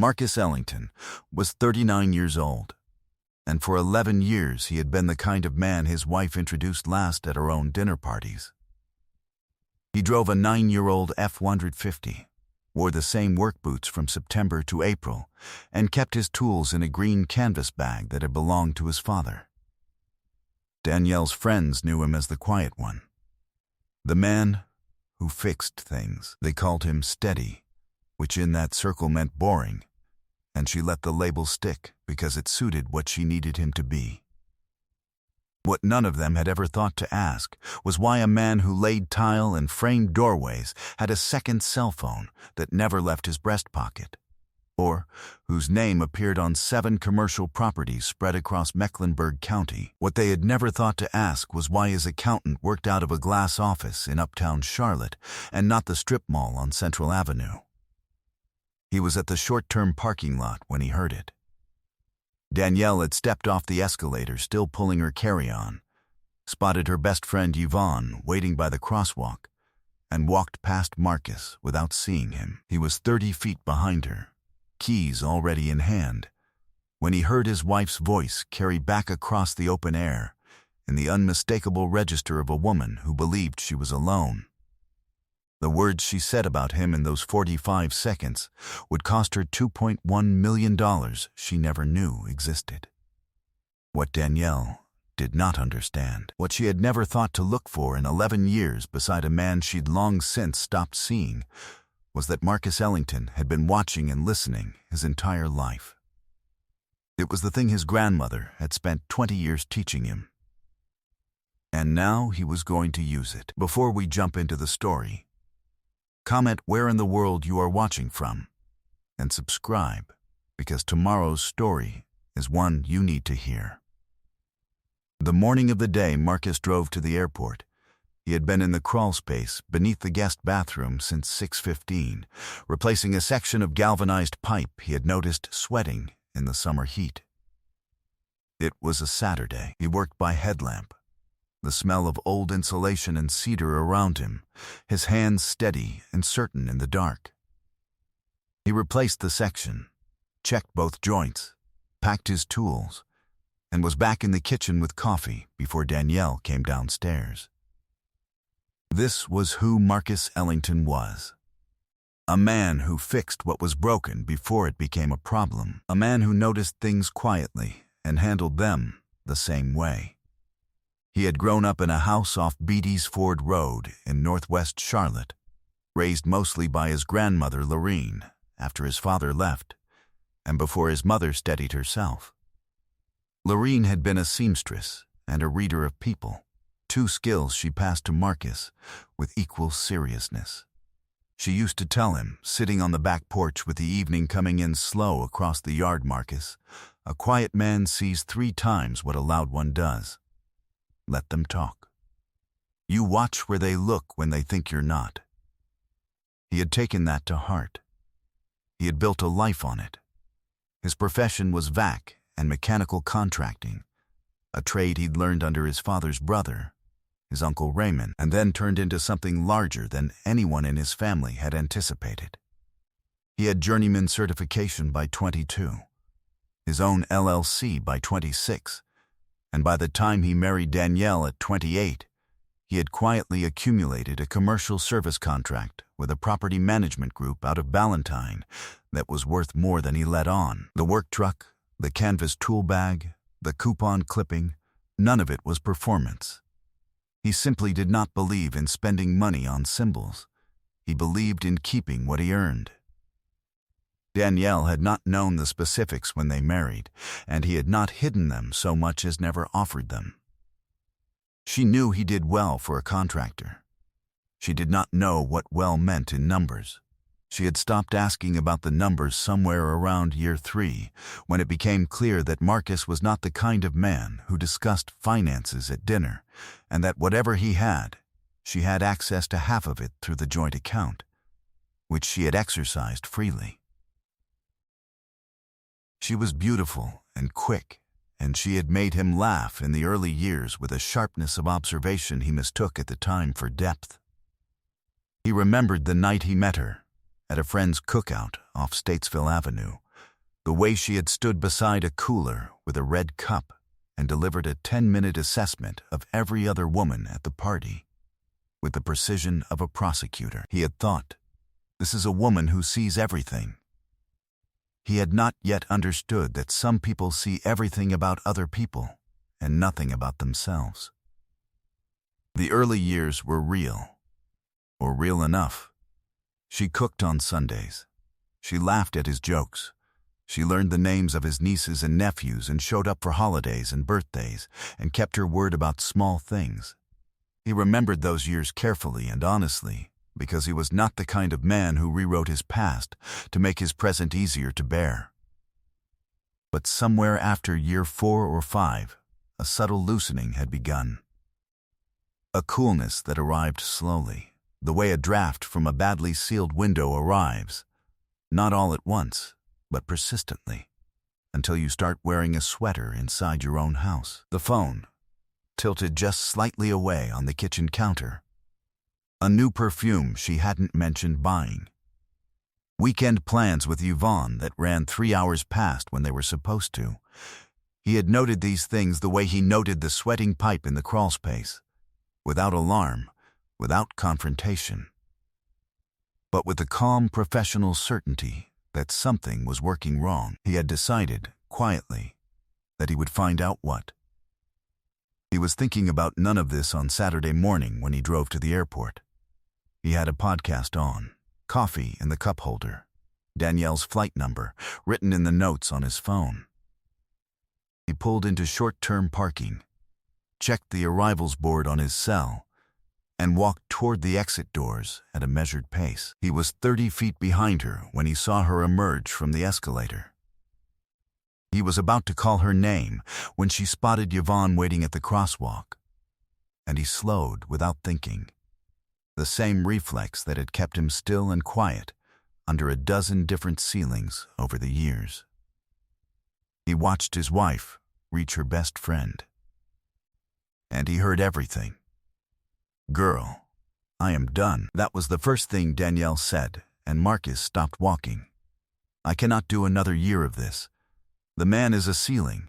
Marcus Ellington was 39 years old, and for 11 years he had been the kind of man his wife introduced last at her own dinner parties. He drove a 9-year-old F-150, wore the same work boots from September to April, and kept his tools in a green canvas bag that had belonged to his father. Danielle's friends knew him as the quiet one, the man who fixed things. They called him steady, which in that circle meant boring, and she let the label stick because it suited what she needed him to be. What none of them had ever thought to ask was why a man who laid tile and framed doorways had a second cell phone that never left his breast pocket, or whose name appeared on 7 commercial properties spread across Mecklenburg County. What they had never thought to ask was why his accountant worked out of a glass office in uptown Charlotte and not the strip mall on Central Avenue. He was at the short-term parking lot when he heard it. Danielle had stepped off the escalator, still pulling her carry-on, spotted her best friend Yvonne waiting by the crosswalk, and walked past Marcus without seeing him. He was 30 feet behind her, keys already in hand, when he heard his wife's voice carry back across the open air in the unmistakable register of a woman who believed she was alone. The words she said about him in those 45 seconds would cost her $2.1 million she never knew existed. What Danielle did not understand, what she had never thought to look for in 11 years beside a man she'd long since stopped seeing, was that Marcus Ellington had been watching and listening his entire life. It was the thing his grandmother had spent 20 years teaching him. And now he was going to use it. Before we jump into the story, comment where in the world you are watching from, and subscribe, because tomorrow's story is one you need to hear. The morning of the day Marcus drove to the airport, he had been in the crawl space beneath the guest bathroom since 6:15, replacing a section of galvanized pipe he had noticed sweating in the summer heat. It was a Saturday. He worked by headlamp, the smell of old insulation and cedar around him, his hands steady and certain in the dark. He replaced the section, checked both joints, packed his tools, and was back in the kitchen with coffee before Danielle came downstairs. This was who Marcus Ellington was. A man who fixed what was broken before it became a problem. A man who noticed things quietly and handled them the same way. He had grown up in a house off Beatty's Ford Road in northwest Charlotte, raised mostly by his grandmother Lorene after his father left, and before his mother steadied herself. Lorene had been a seamstress and a reader of people, 2 skills she passed to Marcus with equal seriousness. She used to tell him, sitting on the back porch with the evening coming in slow across the yard, Marcus, a quiet man sees 3 times what a loud one does. Let them talk. You watch where they look when they think you're not. He had taken that to heart. He had built a life on it. His profession was vac and mechanical contracting, a trade he'd learned under his father's brother, his Uncle Raymond, and then turned into something larger than anyone in his family had anticipated. He had journeyman certification by 22, his own LLC by 26, and by the time he married Danielle at 28, he had quietly accumulated a commercial service contract with a property management group out of Ballantyne that was worth more than he let on. The work truck, the canvas tool bag, the coupon clipping, none of it was performance. He simply did not believe in spending money on symbols. He believed in keeping what he earned. Danielle had not known the specifics when they married, and he had not hidden them so much as never offered them. She knew he did well for a contractor. She did not know what well meant in numbers. She had stopped asking about the numbers somewhere around year 3, when it became clear that Marcus was not the kind of man who discussed finances at dinner, and that whatever he had, she had access to half of it through the joint account, which she had exercised freely. She was beautiful and quick, and she had made him laugh in the early years with a sharpness of observation he mistook at the time for depth. He remembered the night he met her, at a friend's cookout off Statesville Avenue, The way she had stood beside a cooler with a red cup and delivered a 10-minute assessment of every other woman at the party, with the precision of a prosecutor. He had thought, this is a woman who sees everything. He had not yet understood that some people see everything about other people and nothing about themselves. The early years were real, or real enough. She cooked on Sundays. She laughed at his jokes. She learned the names of his nieces and nephews and showed up for holidays and birthdays and kept her word about small things. He remembered those years carefully and honestly because he was not the kind of man who rewrote his past to make his present easier to bear. But somewhere after year 4 or 5, a subtle loosening had begun. A coolness that arrived slowly, the way a draft from a badly sealed window arrives, not all at once, but persistently, until you start wearing a sweater inside your own house. The phone, tilted just slightly away on the kitchen counter. A new perfume she hadn't mentioned buying. Weekend plans with Yvonne that ran 3 hours past when they were supposed to. He had noted these things the way he noted the sweating pipe in the crawl space, without alarm, without confrontation, but with the calm professional certainty that something was working wrong. He had decided, quietly, that he would find out what. He was thinking about none of this on Saturday morning when he drove to the airport. He had a podcast on, coffee in the cup holder, Danielle's flight number written in the notes on his phone. He pulled into short-term parking, checked the arrivals board on his cell, and walked toward the exit doors at a measured pace. He was 30 feet behind her when he saw her emerge from the escalator. He was about to call her name when she spotted Yvonne waiting at the crosswalk, and he slowed without thinking, the same reflex that had kept him still and quiet under a dozen different ceilings over the years. He watched his wife reach her best friend, and he heard everything. "Girl, I am done." That was the first thing Danielle said, and Marcus stopped walking. "I cannot do another year of this. The man is a ceiling.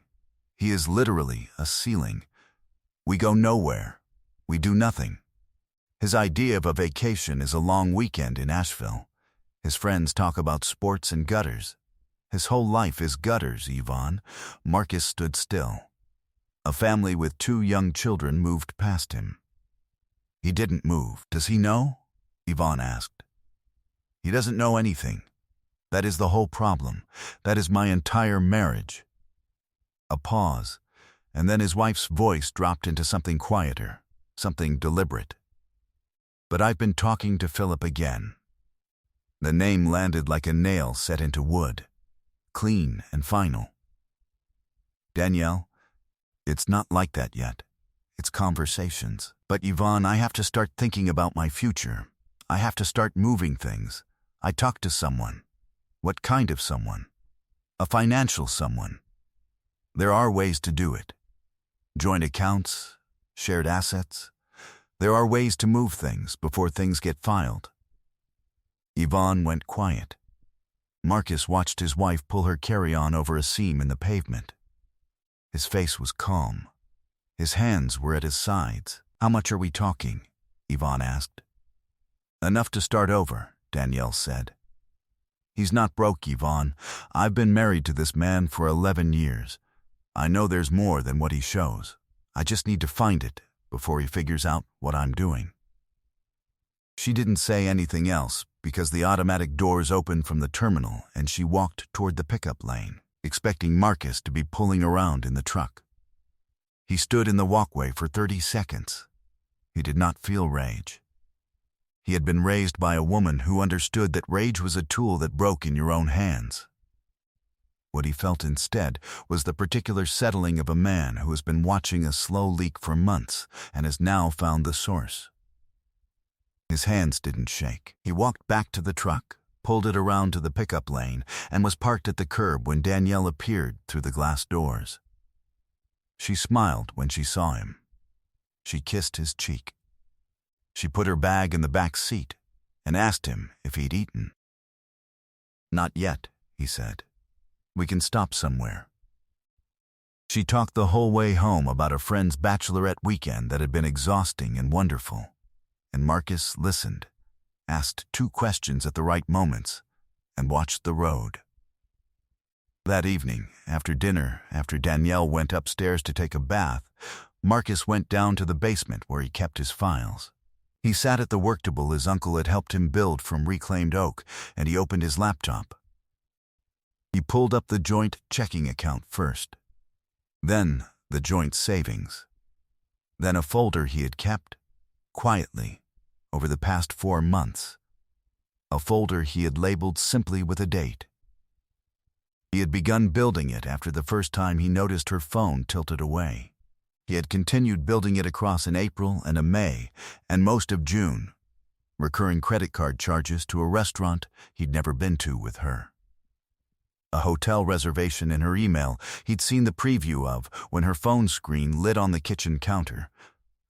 He is literally a ceiling. We go nowhere. We do nothing. His idea of a vacation is a long weekend in Asheville. His friends talk about sports and gutters. His whole life is gutters, Yvonne." Marcus stood still. A family with 2 young children moved past him. He didn't move. "Does he know?" Yvonne asked. "He doesn't know anything. That is the whole problem. That is my entire marriage." A pause, and then his wife's voice dropped into something quieter, something deliberate. "But I've been talking to Philip again." The name landed like a nail set into wood, clean and final. "Danielle, it's not like that yet. It's conversations. But Yvonne, I have to start thinking about my future. I have to start moving things. I talked to someone." "What kind of someone?" "A financial someone. There are ways to do it. Joint accounts, shared assets. There are ways to move things before things get filed." Yvonne went quiet. Marcus watched his wife pull her carry-on over a seam in the pavement. His face was calm. His hands were at his sides. "How much are we talking?" Yvonne asked. "Enough to start over," Danielle said. "He's not broke, Yvonne. I've been married to this man for 11 years. I know there's more than what he shows. I just need to find it before he figures out what I'm doing." She didn't say anything else because the automatic doors opened from the terminal and she walked toward the pickup lane, expecting Marcus to be pulling around in the truck. He stood in the walkway for 30 seconds. He did not feel rage. He had been raised by a woman who understood that rage was a tool that broke in your own hands. What he felt instead was the particular settling of a man who has been watching a slow leak for months and has now found the source. His hands didn't shake. He walked back to the truck, pulled it around to the pickup lane, and was parked at the curb when Danielle appeared through the glass doors. She smiled when she saw him. She kissed his cheek. She put her bag in the back seat and asked him if he'd eaten. "Not yet," he said. We can stop somewhere." She talked the whole way home about a friend's bachelorette weekend that had been exhausting and wonderful, and Marcus listened, asked 2 questions at the right moments, and watched the road. That evening, after dinner, after Danielle went upstairs to take a bath, Marcus went down to the basement where he kept his files. He sat at the work table his uncle had helped him build from reclaimed oak, and he opened his laptop. He pulled up the joint checking account first, then the joint savings, then a folder he had kept, quietly, over the past 4 months, a folder he had labeled simply with a date. He had begun building it after the first time he noticed her phone tilted away. He had continued building it across an April and a May and most of June, recurring credit card charges to a restaurant he'd never been to with her. A hotel reservation in her email he'd seen the preview of when her phone screen lit on the kitchen counter.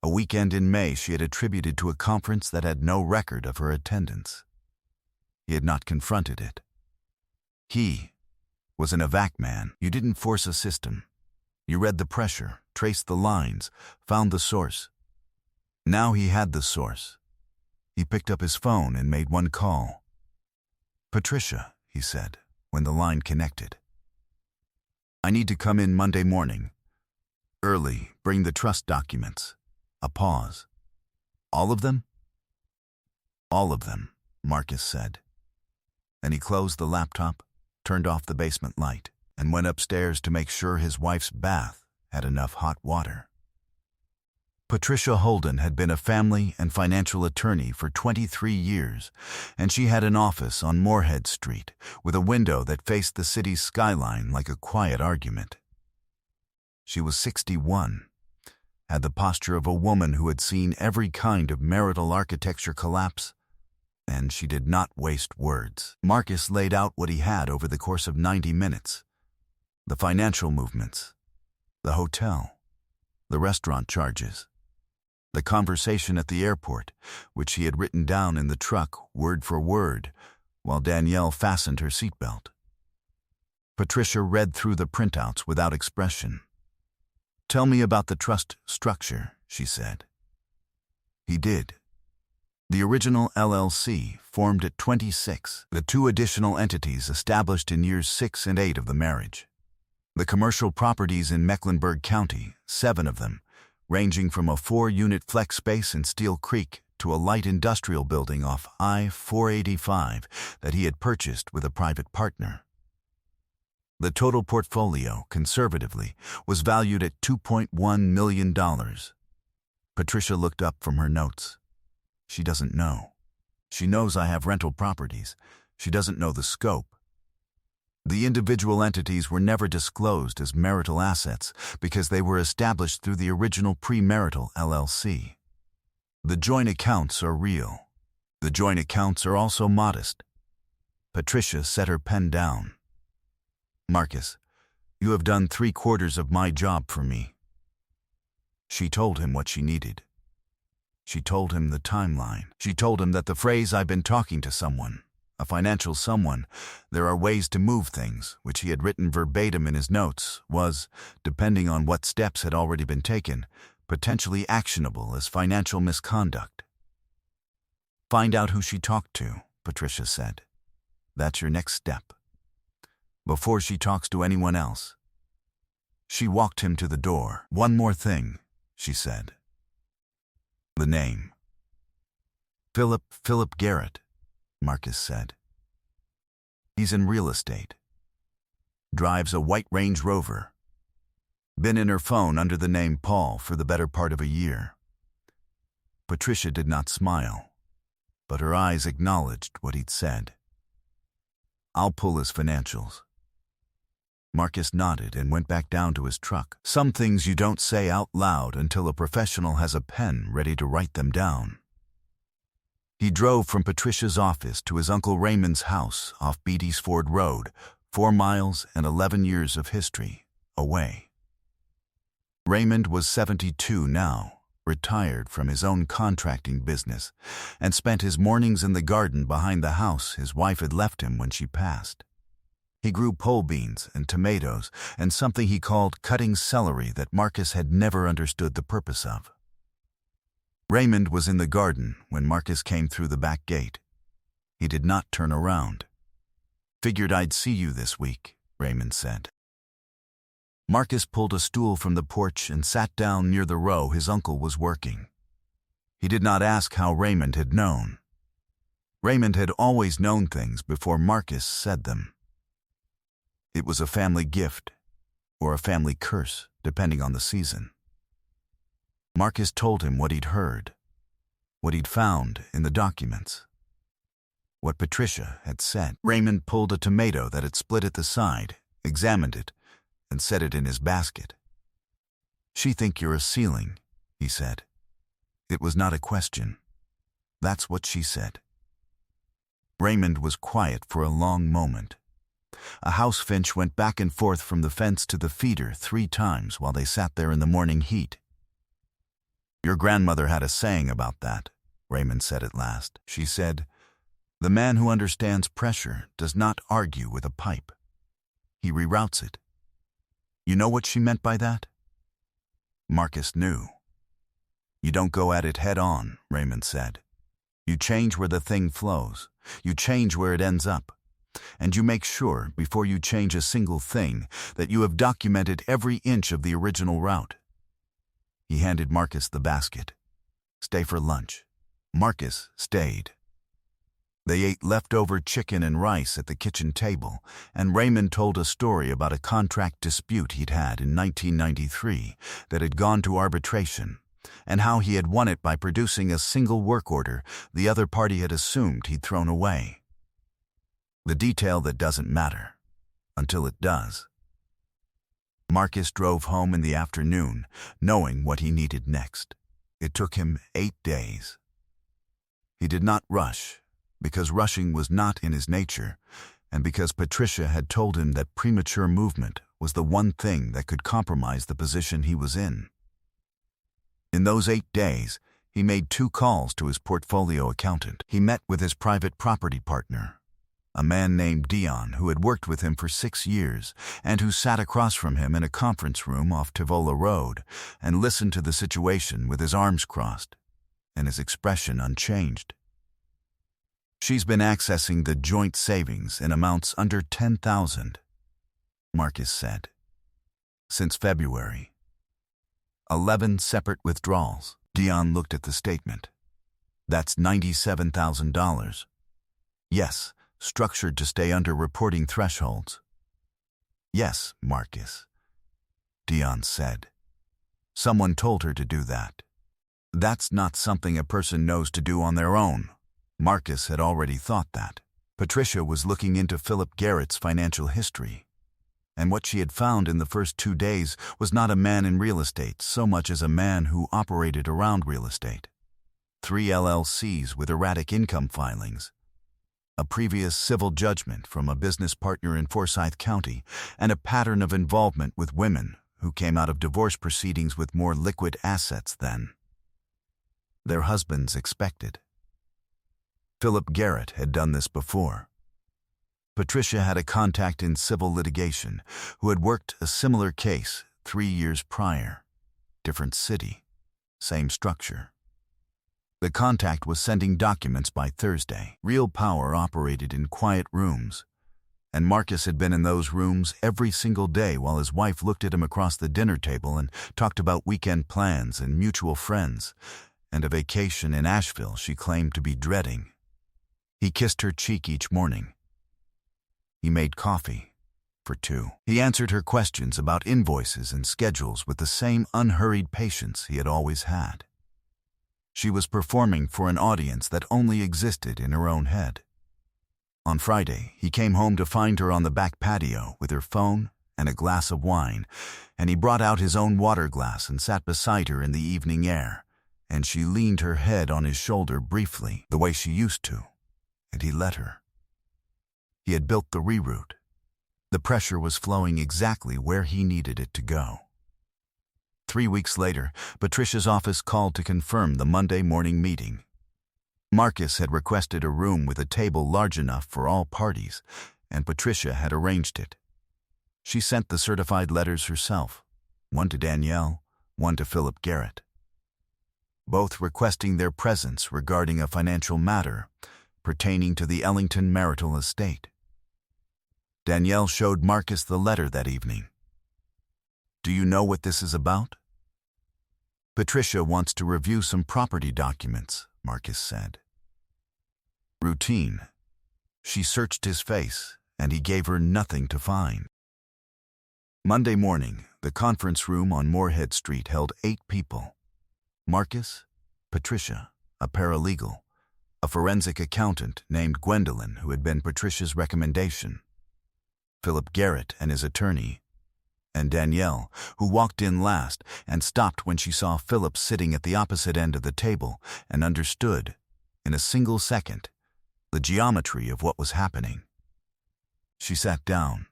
A weekend in May she had attributed to a conference that had no record of her attendance. He had not confronted it. He was an evac man. You didn't force a system. You read the pressure, traced the lines, found the source. Now he had the source. He picked up his phone and made one call. "Patricia," he said, when the line connected. "I need to come in Monday morning. Early, bring the trust documents." A pause. "All of them?" "All of them," Marcus said. Then he closed the laptop, turned off the basement light, and went upstairs to make sure his wife's bath had enough hot water. Patricia Holden had been a family and financial attorney for 23 years, and she had an office on Moorhead Street with a window that faced the city's skyline like a quiet argument. She was 61, had the posture of a woman who had seen every kind of marital architecture collapse, and she did not waste words. Marcus laid out what he had over the course of 90 minutes. The financial movements, the hotel, the restaurant charges, the conversation at the airport, which he had written down in the truck word for word while Danielle fastened her seatbelt. Patricia read through the printouts without expression. "Tell me about the trust structure," she said. He did. The original LLC formed at 26, the 2 additional entities established in years 6 and 8 of the marriage. The commercial properties in Mecklenburg County, 7 of them, ranging from a 4-unit flex space in Steel Creek to a light industrial building off I-485 that he had purchased with a private partner. The total portfolio, conservatively, was valued at $2.1 million. Patricia looked up from her notes. "She doesn't know. She knows I have rental properties. She doesn't know the scope." The individual entities were never disclosed as marital assets because they were established through the original premarital LLC. The joint accounts are real. The joint accounts are also modest. Patricia set her pen down. "Marcus, you have done 3/4 of my job for me." She told him what she needed. She told him the timeline. She told him that the phrase "I've been talking to someone," a financial someone, there are ways to move things, which he had written verbatim in his notes, was, depending on what steps had already been taken, potentially actionable as financial misconduct. "Find out who she talked to," Patricia said. "That's your next step. Before she talks to anyone else." She walked him to the door. "One more thing," she said. "The name." Philip Garrett," Marcus said. "He's in real estate. Drives a white Range Rover. Been in her phone under the name Paul for the better part of a year." Patricia did not smile, but her eyes acknowledged what he'd said. "I'll pull his financials." Marcus nodded and went back down to his truck. Some things you don't say out loud until a professional has a pen ready to write them down. He drove from Patricia's office to his Uncle Raymond's house off Beatty's Ford Road, 4 miles and 11 years of history away. Raymond was 72 now, retired from his own contracting business, and spent his mornings in the garden behind the house his wife had left him when she passed. He grew pole beans and tomatoes and something he called cutting celery that Marcus had never understood the purpose of. Raymond was in the garden when Marcus came through the back gate. He did not turn around. "Figured I'd see you this week," Raymond said. Marcus pulled a stool from the porch and sat down near the row his uncle was working. He did not ask how Raymond had known. Raymond had always known things before Marcus said them. It was a family gift, or a family curse, depending on the season. Marcus told him what he'd heard, what he'd found in the documents, what Patricia had said. Raymond pulled a tomato that had split at the side, examined it, and set it in his basket. "She think you're a ceiling," he said. It was not a question. That's what she said. Raymond was quiet for a long moment. A house finch went back and forth from the fence to the feeder 3 times while they sat there in the morning heat. "Your grandmother had a saying about that," Raymond said at last. She said, "The man who understands pressure does not argue with a pipe. He reroutes it." You know what she meant by that? Marcus knew. "You don't go at it head on," Raymond said. "You change where the thing flows. You change where it ends up. And you make sure, before you change a single thing, that you have documented every inch of the original route." He handed Marcus the basket. "Stay for lunch." Marcus stayed. They ate leftover chicken and rice at the kitchen table, and Raymond told a story about a contract dispute he'd had in 1993 that had gone to arbitration, and how he had won it by producing a single work order the other party had assumed he'd thrown away. The detail that doesn't matter, until it does. Marcus drove home in the afternoon, knowing what he needed next. It took him 8 days. He did not rush, because rushing was not in his nature, and because Patricia had told him that premature movement was the one thing that could compromise the position he was in. In those 8 days, he made 2 calls to his portfolio accountant. He met with his private property partner, a man named Dion who had worked with him for 6 years and who sat across from him in a conference room off Tivola Road and listened to the situation with his arms crossed and his expression unchanged. "She's been accessing the joint savings in amounts under 10,000, Marcus said, "since February. 11 separate withdrawals." Dion looked at the statement. "That's $97,000. Yes, structured to stay under reporting thresholds." "Yes, Marcus," Dion said. "Someone told her to do that. That's not something a person knows to do on their own." Marcus had already thought that. Patricia was looking into Philip Garrett's financial history, and what she had found in the first 2 days was not a man in real estate so much as a man who operated around real estate. 3 LLCs with erratic income filings, a previous civil judgment from a business partner in Forsyth County, and a pattern of involvement with women who came out of divorce proceedings with more liquid assets than their husbands expected. Philip Garrett had done this before. Patricia had a contact in civil litigation who had worked a similar case 3 years prior. Different city, same structure. The contact was sending documents by Thursday. Real Power operated in quiet rooms, and Marcus had been in those rooms every single day while his wife looked at him across the dinner table and talked about weekend plans and mutual friends, and a vacation in Asheville she claimed to be dreading. He kissed her cheek each morning. He made coffee for 2. He answered her questions about invoices and schedules with the same unhurried patience he had always had. She was performing for an audience that only existed in her own head. On Friday, he came home to find her on the back patio with her phone and a glass of wine, and he brought out his own water glass and sat beside her in the evening air, and she leaned her head on his shoulder briefly, the way she used to, and he let her. He had built the reroute. The pressure was flowing exactly where he needed it to go. 3 weeks later, Patricia's office called to confirm the Monday morning meeting. Marcus had requested a room with a table large enough for all parties, and Patricia had arranged it. She sent the certified letters herself, one to Danielle, one to Philip Garrett, both requesting their presence regarding a financial matter pertaining to the Ellington marital estate. Danielle showed Marcus the letter that evening. "Do you know what this is about?" "Patricia wants to review some property documents," Marcus said. "Routine." She searched his face, and he gave her nothing to find. Monday morning, the conference room on Moorhead Street held 8 people. Marcus, Patricia, a paralegal, a forensic accountant named Gwendolyn who had been Patricia's recommendation, Philip Garrett and his attorney, and Danielle, who walked in last and stopped when she saw Philip sitting at the opposite end of the table and understood, in a single second, the geometry of what was happening. She sat down.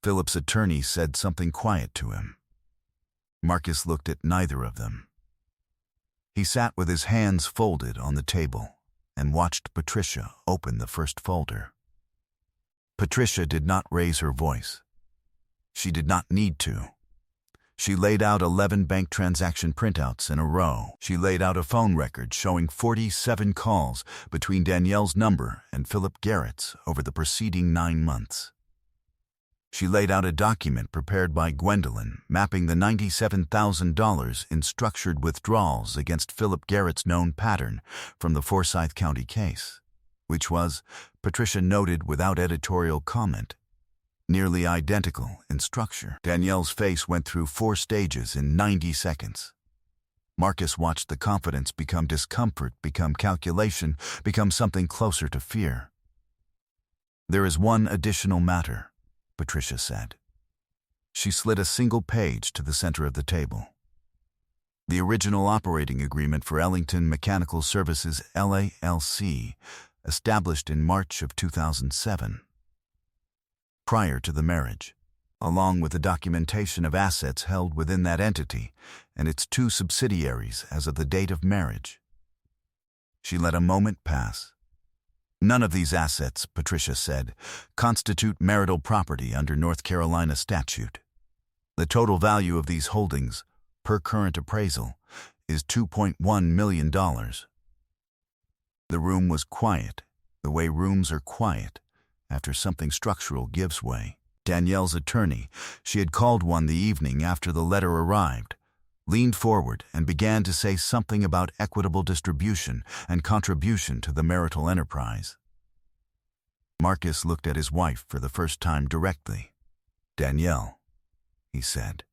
Philip's attorney said something quiet to him. Marcus looked at neither of them. He sat with his hands folded on the table and watched Patricia open the first folder. Patricia did not raise her voice. She did not need to. She laid out 11 bank transaction printouts in a row. She laid out a phone record showing 47 calls between Danielle's number and Philip Garrett's over the preceding 9 months. She laid out a document prepared by Gwendolyn mapping the $97,000 in structured withdrawals against Philip Garrett's known pattern from the Forsyth County case, which was, Patricia noted without editorial comment, nearly identical in structure. Danielle's face went through 4 stages in 90 seconds. Marcus watched the confidence become discomfort, become calculation, become something closer to fear. "There is one additional matter," Patricia said. She slid a single page to the center of the table. "The original operating agreement for Ellington Mechanical Services LALC, established in March of 2007. Prior to the marriage, along with the documentation of assets held within that entity and its 2 subsidiaries as of the date of marriage." She let a moment pass. "None of these assets," Patricia said, "constitute marital property under North Carolina statute. The total value of these holdings, per current appraisal, is $2.1 million. The room was quiet, the way rooms are quiet after something structural gives way. Danielle's attorney, she had called one the evening after the letter arrived, leaned forward and began to say something about equitable distribution and contribution to the marital enterprise. Marcus looked at his wife for the first time directly. "Danielle," he said,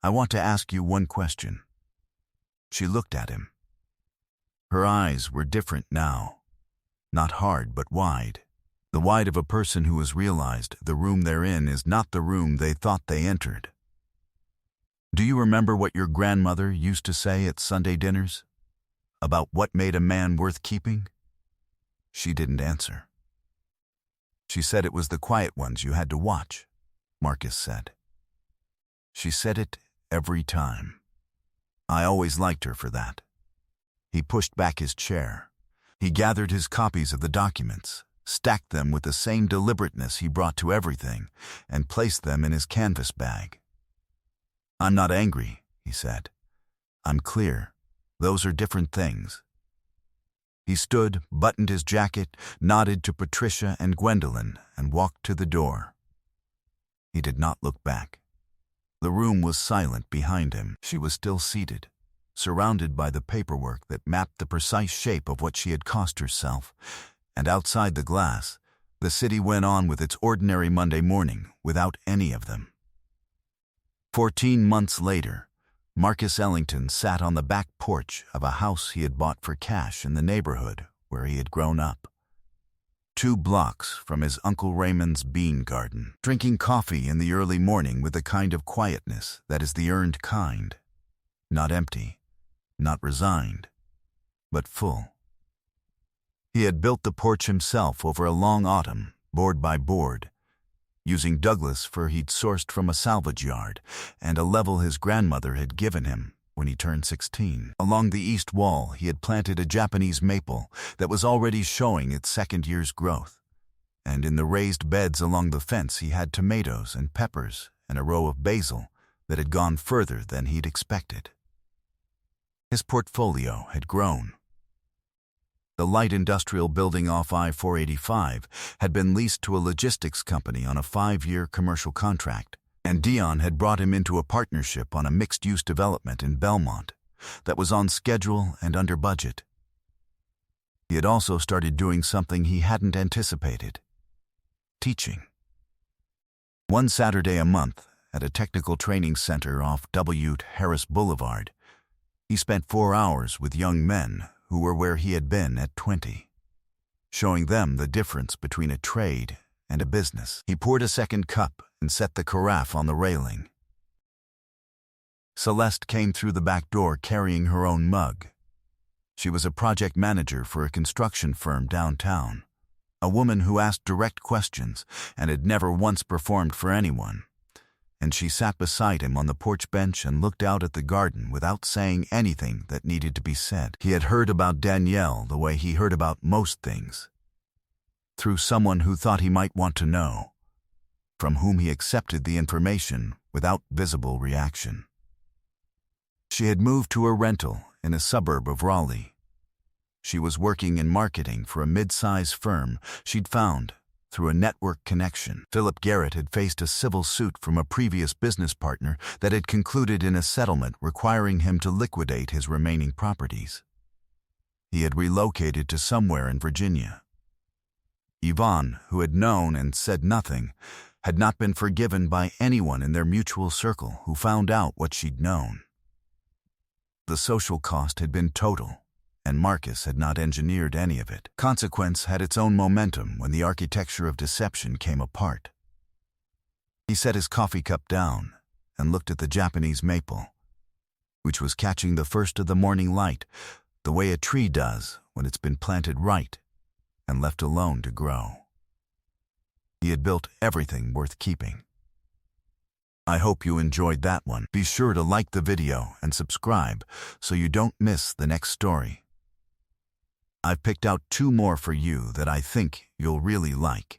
"I want to ask you one question." She looked at him. Her eyes were different now, not hard but wide. The wide of a person who has realized the room they're in is not the room they thought they entered. "Do you remember what your grandmother used to say at Sunday dinners? About what made a man worth keeping?" She didn't answer. "She said it was the quiet ones you had to watch," Marcus said. "She said it every time. I always liked her for that." He pushed back his chair. He gathered his copies of the documents, stacked them with the same deliberateness he brought to everything, and placed them in his canvas bag. "I'm not angry," he said. "I'm clear. Those are different things." He stood, buttoned his jacket, nodded to Patricia and Gwendolyn, and walked to the door. He did not look back. The room was silent behind him. She was still seated, surrounded by the paperwork that mapped the precise shape of what she had cost herself, and outside the glass, the city went on with its ordinary Monday morning without any of them. 14 months later, Marcus Ellington sat on the back porch of a house he had bought for cash in the neighborhood where he had grown up, 2 blocks from his Uncle Raymond's bean garden, drinking coffee in the early morning with the kind of quietness that is the earned kind, not empty, not resigned, but full. He had built the porch himself over a long autumn, board by board, using Douglas fir he'd sourced from a salvage yard and a level his grandmother had given him when he turned 16. Along the east wall he had planted a Japanese maple that was already showing its 2nd year's growth, and in the raised beds along the fence he had tomatoes and peppers and a row of basil that had gone further than he'd expected. His portfolio had grown. The light industrial building off I-485 had been leased to a logistics company on a 5-year commercial contract, and Dion had brought him into a partnership on a mixed-use development in Belmont that was on schedule and under budget. He had also started doing something he hadn't anticipated: teaching. One Saturday a month, at a technical training center off W. Harris Boulevard, he spent 4 hours with young men who were where he had been at 20, showing them the difference between a trade and a business. He poured a second cup and set the carafe on the railing. Celeste came through the back door carrying her own mug. She was a project manager for a construction firm downtown, a woman who asked direct questions and had never once performed for anyone. And she sat beside him on the porch bench and looked out at the garden without saying anything that needed to be said. He had heard about Danielle the way he heard about most things, through someone who thought he might want to know, from whom he accepted the information without visible reaction. She had moved to a rental in a suburb of Raleigh. She was working in marketing for a mid-size firm she'd found through a network connection. Philip Garrett had faced a civil suit from a previous business partner that had concluded in a settlement requiring him to liquidate his remaining properties. He had relocated to somewhere in Virginia. Yvonne, who had known and said nothing, had not been forgiven by anyone in their mutual circle who found out what she'd known. The social cost had been total, and Marcus had not engineered any of it. Consequence had its own momentum when the architecture of deception came apart. He set his coffee cup down and looked at the Japanese maple, which was catching the first of the morning light the way a tree does when it's been planted right and left alone to grow. He had built everything worth keeping. I hope you enjoyed that one. Be sure to like the video and subscribe so you don't miss the next story. I've picked out 2 more for you that I think you'll really like.